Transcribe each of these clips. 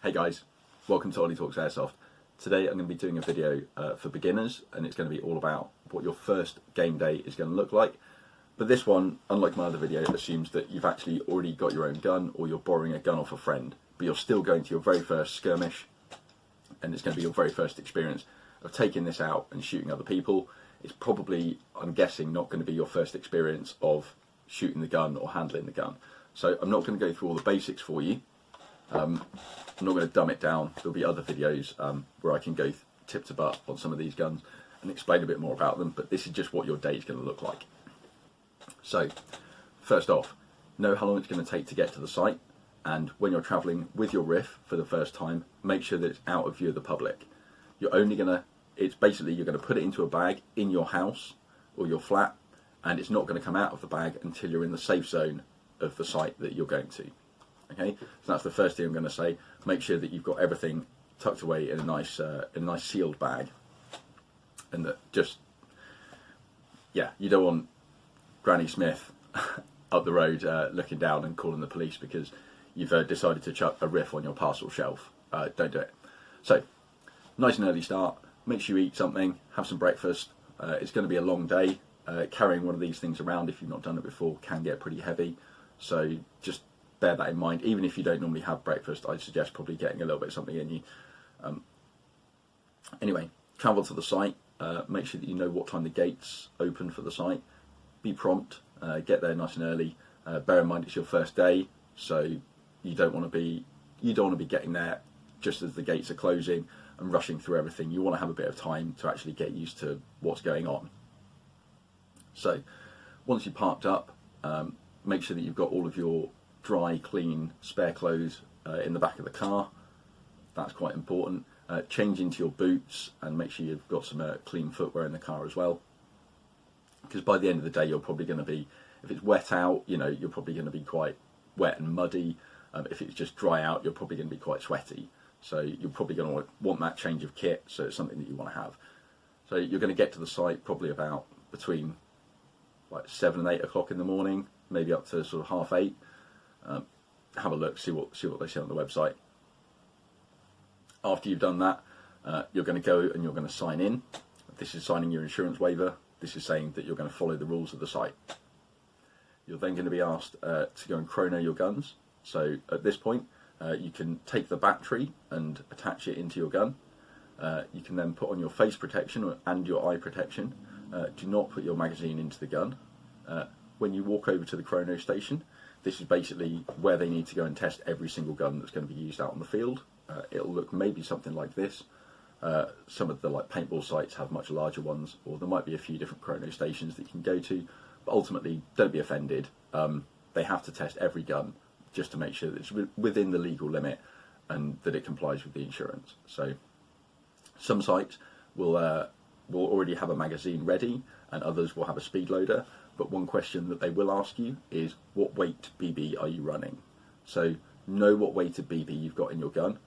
Hey guys, welcome to Ollie Talks Airsoft. Today I'm going to be doing a video for beginners, and it's going to be all about what your first game day is going to look like. But this one, unlike my other video, assumes that you've actually already got your own gun or you're borrowing a gun off a friend, but you're still going to your very first skirmish, and it's going to be your very first experience of taking this out and shooting other people. It's probably, I'm guessing, not going to be your first experience of shooting the gun or handling the gun. So I'm not going to go through all the basics for you. I'm not going to dumb it down. There'll be other videos where I can go tip to butt on some of these guns and explain a bit more about them, but this is just what your day is going to look like. So, first off, know how long it's going to take to get to the site, and when you're travelling with your RIF for the first time, make sure that it's out of view of the public. You're only going to, it's basically you're going to put it into a bag in your house or your flat, and it's not going to come out of the bag until you're in the safe zone of the site that you're going to. Okay, so that's the first thing I'm going to say. Make sure that you've got everything tucked away in a nice sealed bag, and that you don't want Granny Smith up the road looking down and calling the police because you've decided to chuck a RIF on your parcel shelf. Don't do it. So, nice and early start. Make sure you eat something, have some breakfast. It's going to be a long day. Carrying one of these things around, if you've not done it before, can get pretty heavy. So just bear that in mind. Even if you don't normally have breakfast, I'd suggest probably getting a little bit of something in you. Anyway, travel to the site. Make sure that you know what time the gates open for the site. Be prompt. Get there nice and early. Bear in mind it's your first day, so you don't want to be getting there just as the gates are closing and rushing through everything. You want to have a bit of time to actually get used to what's going on. So once you're parked up, make sure that you've got all of your dry, clean, spare clothes in the back of the car. That's quite important. Change into your boots and make sure you've got some clean footwear in the car as well. Because by the end of the day, you're probably going to be, if it's wet out, you're probably going to be quite wet and muddy. If it's just dry out, you're probably going to be quite sweaty. So you're probably going to want that change of kit, so it's something that you want to have. So you're going to get to the site probably about between like 7 and 8 o'clock in the morning, maybe up to sort of 7:30. Have a look, see what they say on the website. After you've done that, you're going to go and you're going to sign in. This is signing your insurance waiver. This is saying that you're going to follow the rules of the site. You're then going to be asked to go and chrono your guns. So at this point, you can take the battery and attach it into your gun. You can then put on your face protection and your eye protection. Do not put your magazine into the gun. When you walk over to the chrono station, this is basically where they need to go and test every single gun that's going to be used out on the field. It'll look maybe something like this. Some of the paintball sites have much larger ones, or there might be a few different chrono stations that you can go to. But ultimately, don't be offended. They have to test every gun just to make sure that it's within the legal limit and that it complies with the insurance. So some sites will already have a magazine ready, and others will have a speed loader. But one question that they will ask you is, what weight BB are you running? So know what weighted BB you've got in your gun.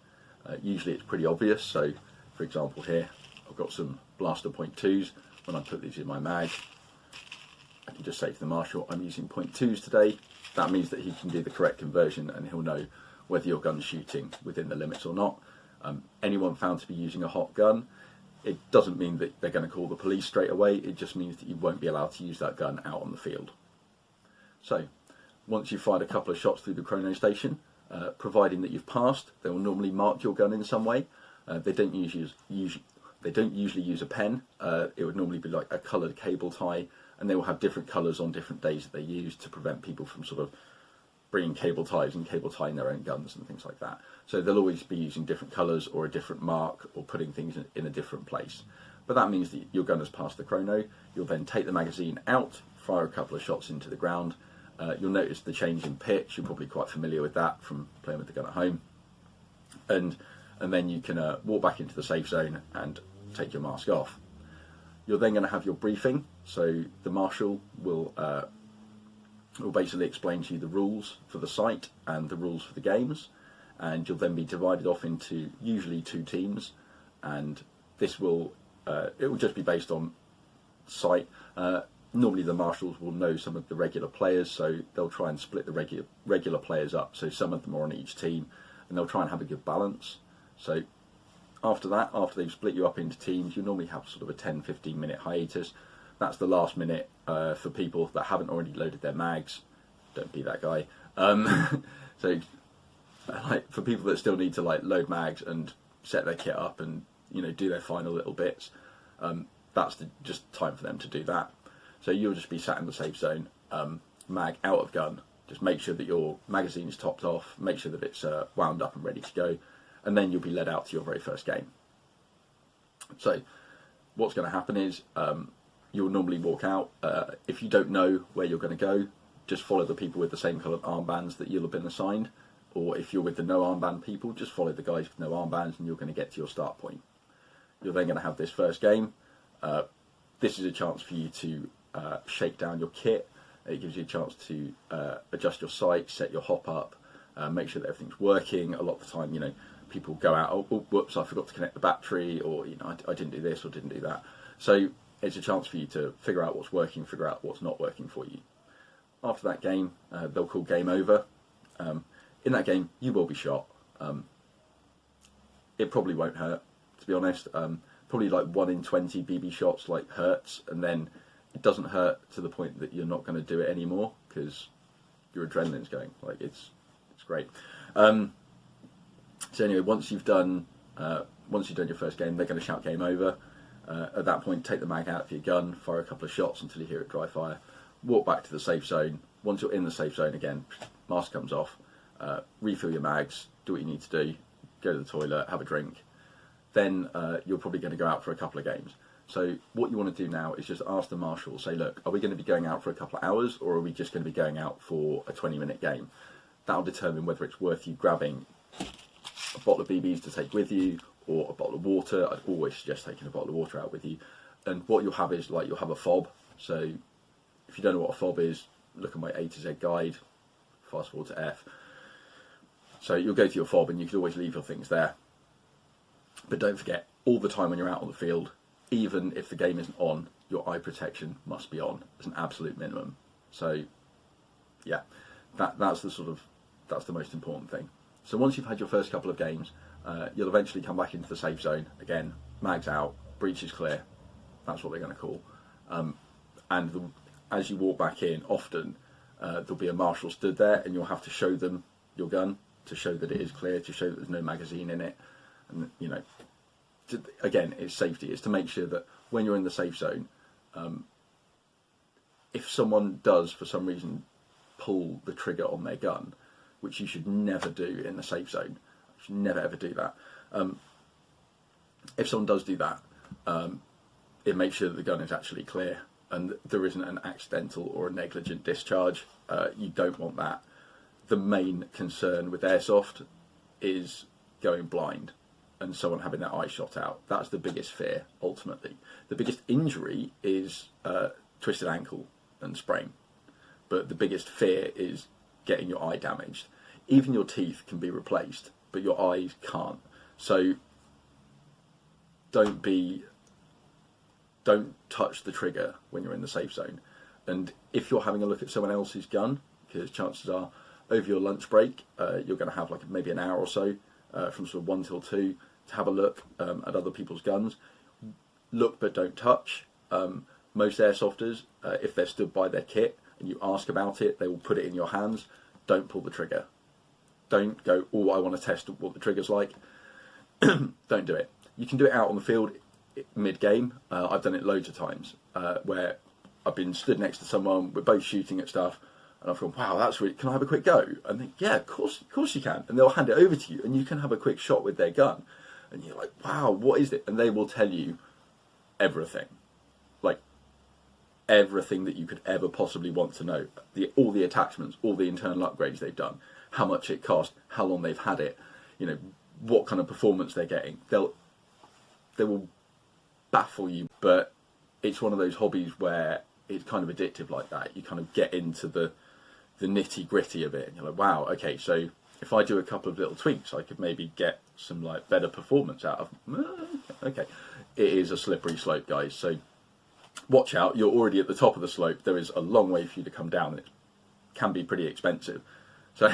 Usually it's pretty obvious. So for example here, I've got some blaster .2s. When I put these in my mag, I can just say to the marshal, I'm using .2s today. That means that he can do the correct conversion and he'll know whether your gun's shooting within the limits or not. Anyone found to be using a hot gun, it doesn't mean that they're going to call the police straight away. It just means that you won't be allowed to use that gun out on the field. So once you've fired a couple of shots through the chrono station, providing that you've passed, they will normally mark your gun in some way. They don't usually use a pen. It would normally be like a coloured cable tie, and they will have different colours on different days that they use to prevent people from sort of bringing cable ties and cable tying their own guns and things like that. So they'll always be using different colours or a different mark or putting things in a different place. But that means that your gun has passed the chrono. You'll then take the magazine out, fire a couple of shots into the ground. You'll notice the change in pitch. You're probably quite familiar with that from playing with the gun at home. And then you can walk back into the safe zone and take your mask off. You're then going to have your briefing. So the marshal will basically explain to you the rules for the site and the rules for the games, and you'll then be divided off into usually 2 teams, and this will it will just be based on site. Normally the marshals will know some of the regular players, so they'll try and split the regular players up, so some of them are on each team and they'll try and have a good balance. So after that, after they've split you up into teams, you normally have sort of a 10-15 minute hiatus. That's the last minute for people that haven't already loaded their mags. Don't be that guy. So like for people that still need to like load mags and set their kit up and do their final little bits, that's just time for them to do that. So you'll just be sat in the safe zone, mag out of gun. Just make sure that your magazine is topped off, make sure that it's wound up and ready to go, and then you'll be led out to your very first game. So what's going to happen is you'll normally walk out. If you don't know where you're going to go, just follow the people with the same coloured armbands that you'll have been assigned. Or if you're with the no armband people, just follow the guys with no armbands and you're going to get to your start point. You're then going to have this first game. This is a chance for you to shake down your kit. It gives you a chance to adjust your sight, set your hop up, make sure that everything's working. A lot of the time, people go out, oh, whoops, I forgot to connect the battery, or I didn't do this or didn't do that. So it's a chance for you to figure out what's working, figure out what's not working for you. After that game, they'll call game over. In that game, you will be shot. It probably won't hurt, to be honest. Probably like 1 in 20 BB shots like hurts, and then it doesn't hurt to the point that you're not going to do it anymore because your adrenaline's going. Like it's great. So anyway, once you've done your first game, they're going to shout game over. At that point, take the mag out of your gun, fire a couple of shots until you hear it dry fire. Walk back to the safe zone. Once you're in the safe zone again, mask comes off. Refill your mags, do what you need to do, go to the toilet, have a drink. Then you're probably going to go out for a couple of games. So what you want to do now is just ask the marshal, say, look, are we going to be going out for a couple of hours, or are we just going to be going out for a 20-minute game? That'll determine whether it's worth you grabbing a bottle of BBs to take with you, or a bottle of water. I'd always suggest taking a bottle of water out with you. And what you'll have is, you'll have a fob. So if you don't know what a fob is, look at my A to Z guide, fast forward to F. So you'll go to your fob and you can always leave your things there. But don't forget, all the time when you're out on the field, even if the game isn't on, your eye protection must be on as an absolute minimum. So yeah, that's the most important thing. So once you've had your first couple of games, you'll eventually come back into the safe zone. Again, mags out, breach is clear. That's what they're going to call. As you walk back in, often there'll be a marshal stood there and you'll have to show them your gun to show that it is clear, to show that there's no magazine in it. And, again, it's safety. It's to make sure that when you're in the safe zone, if someone does, for some reason, pull the trigger on their gun, which you should never do in the safe zone, you should never ever do that. If someone does do that, it makes sure that the gun is actually clear and there isn't an accidental or a negligent discharge. You don't want that. The main concern with Airsoft is going blind and someone having their eye shot out. That's the biggest fear, ultimately. The biggest injury is twisted ankle and sprain. But the biggest fear is getting your eye damaged. Even your teeth can be replaced, but your eyes can't. So don't touch the trigger when you're in the safe zone. And if you're having a look at someone else's gun, because chances are over your lunch break, you're going to have maybe an hour or so from sort of 1 till 2 to have a look at other people's guns. Look but don't touch. Most airsofters, if they're stood by their kit and you ask about it, they will put it in your hands. Don't pull the trigger. Don't go, oh, I want to test what the trigger's like. Don't do it. You can do it out on the field mid-game. I've done it loads of times where I've been stood next to someone, we're both shooting at stuff, and I've gone, wow, that's really, can I have a quick go? And they, yeah, of course you can. And they'll hand it over to you, and you can have a quick shot with their gun. And you're like, wow, what is it? And they will tell you everything. Like, everything that you could ever possibly want to know. All the attachments, all the internal upgrades they've done, how much it cost, how long they've had it, what kind of performance they're getting. They will baffle you, but it's one of those hobbies where it's kind of addictive like that. You kind of get into the nitty gritty of it, and you're like, wow, okay, so if I do a couple of little tweaks, I could maybe get some better performance out of. Okay, it is a slippery slope, guys. So watch out. You're already at the top of the slope. There is a long way for you to come down. It can be pretty expensive. So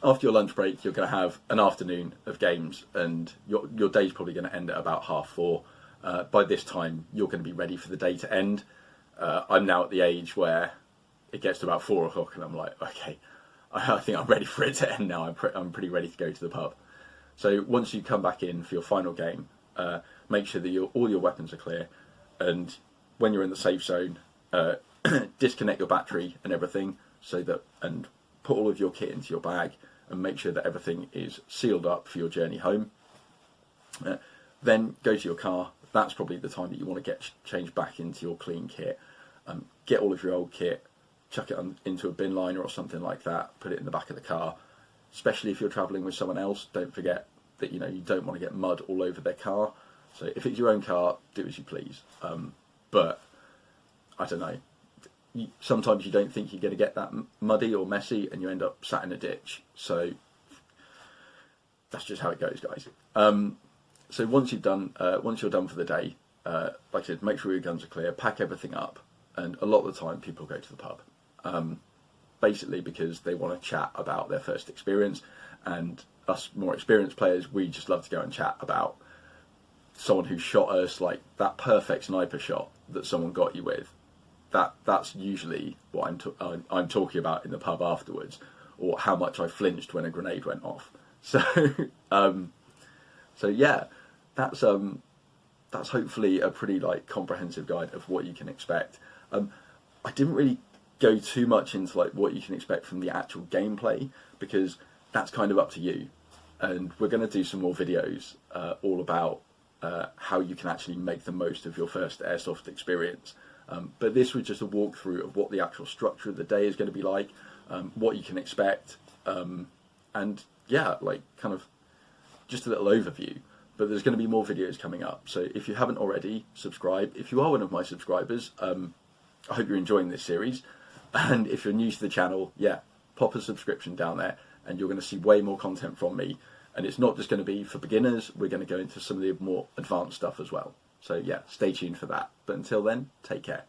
after your lunch break, you're going to have an afternoon of games, and your day's probably going to end at about 4:30. By this time, you're going to be ready for the day to end. I'm now at the age where it gets to about 4 o'clock, and I'm like, okay, I think I'm ready for it to end now. I'm pretty ready to go to the pub. So once you come back in for your final game, make sure that all your weapons are clear, and when you're in the safe zone, disconnect your battery and everything, and put all of your kit into your bag, and make sure that everything is sealed up for your journey home. Then go to your car. That's probably the time that you want to get changed back into your clean kit. Get all of your old kit, chuck it into a bin liner or something like that, put it in the back of the car. Especially if you're travelling with someone else, don't forget that you don't want to get mud all over their car. So if it's your own car, do as you please. But I don't know. Sometimes you don't think you're going to get that muddy or messy, and you end up sat in a ditch. So that's just how it goes, guys. So once you're done for the day, like I said, make sure your guns are clear, pack everything up, and a lot of the time people go to the pub, basically because they want to chat about their first experience, and us more experienced players, we just love to go and chat about someone who shot us, like that perfect sniper shot that someone got you with. That's usually what I'm talking about in the pub afterwards, or how much I flinched when a grenade went off. So so yeah, that's hopefully a pretty comprehensive guide of what you can expect. I didn't really go too much into what you can expect from the actual gameplay, because that's kind of up to you. And we're going to do some more videos all about how you can actually make the most of your first Airsoft experience. But this was just a walkthrough of what the actual structure of the day is going to be like, what you can expect, and yeah, kind of just a little overview. But there's going to be more videos coming up, so if you haven't already, subscribe. If you are one of my subscribers, I hope you're enjoying this series, and if you're new to the channel, yeah, pop a subscription down there, and you're going to see way more content from me. And it's not just going to be for beginners, we're going to go into some of the more advanced stuff as well. So yeah, stay tuned for that. But until then, take care.